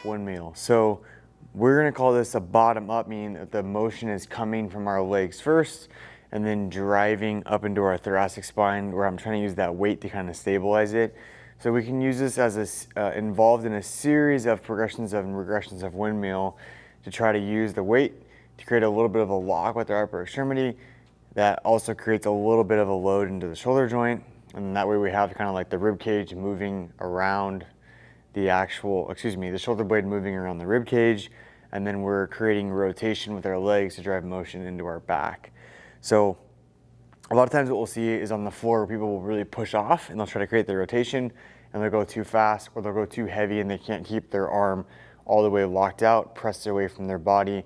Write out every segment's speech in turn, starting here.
windmill. So we're gonna call this a bottom up, meaning that the motion is coming from our legs first and then driving up into our thoracic spine, where I'm trying to use that weight to kind of stabilize it. So we can use this as involved in a series of progressions and regressions of windmill to try to use the weight to create a little bit of a lock with our upper extremity. That also creates a little bit of a load into the shoulder joint, and that way we have kind of like the rib cage moving around the shoulder blade moving around the rib cage, and then we're creating rotation with our legs to drive motion into our back. So a lot of times what we'll see is on the floor, people will really push off and they'll try to create the rotation, and they'll go too fast or they'll go too heavy and they can't keep their arm all the way locked out, pressed away from their body,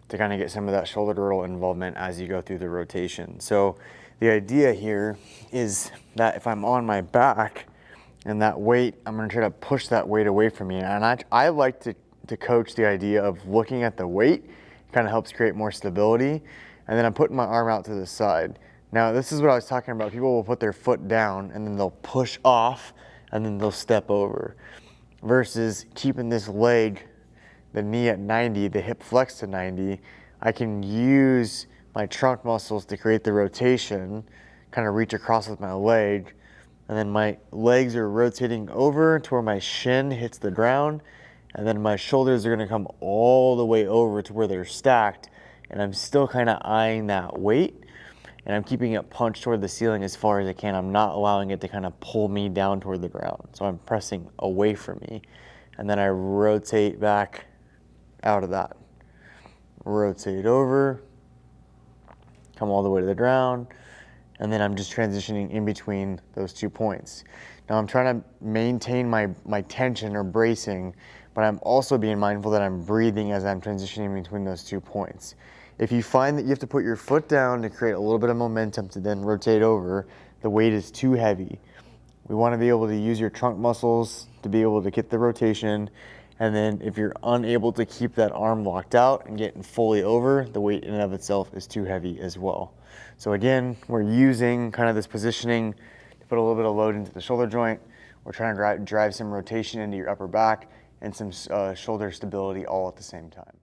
to kind of get some of that shoulder girdle involvement as you go through the rotation. So the idea here is that if I'm on my back and that weight, I'm gonna try to push that weight away from me. And I like to coach the idea of looking at the weight. It kind of helps create more stability. And then I'm putting my arm out to the side. Now this is what I was talking about. People will put their foot down and then they'll push off and then they'll step over. Versus keeping this leg, the knee at 90, the hip flex to 90, I can use my trunk muscles to create the rotation, kind of reach across with my leg, and then my legs are rotating over to where my shin hits the ground, and then my shoulders are gonna come all the way over to where they're stacked, and I'm still kind of eyeing that weight, and I'm keeping it punched toward the ceiling as far as I can. I'm not allowing it to kind of pull me down toward the ground. So I'm pressing away from me, and then I rotate back out of that. Rotate over, come all the way to the ground, and then I'm just transitioning in between those 2 points. Now I'm trying to maintain my tension or bracing, but I'm also being mindful that I'm breathing as I'm transitioning between those 2 points. If you find that you have to put your foot down to create a little bit of momentum to then rotate over, the weight is too heavy. We want to be able to use your trunk muscles to be able to get the rotation. And then if you're unable to keep that arm locked out and getting fully over, the weight in and of itself is too heavy as well. So again, we're using kind of this positioning to put a little bit of load into the shoulder joint. We're trying to drive some rotation into your upper back and some shoulder stability all at the same time.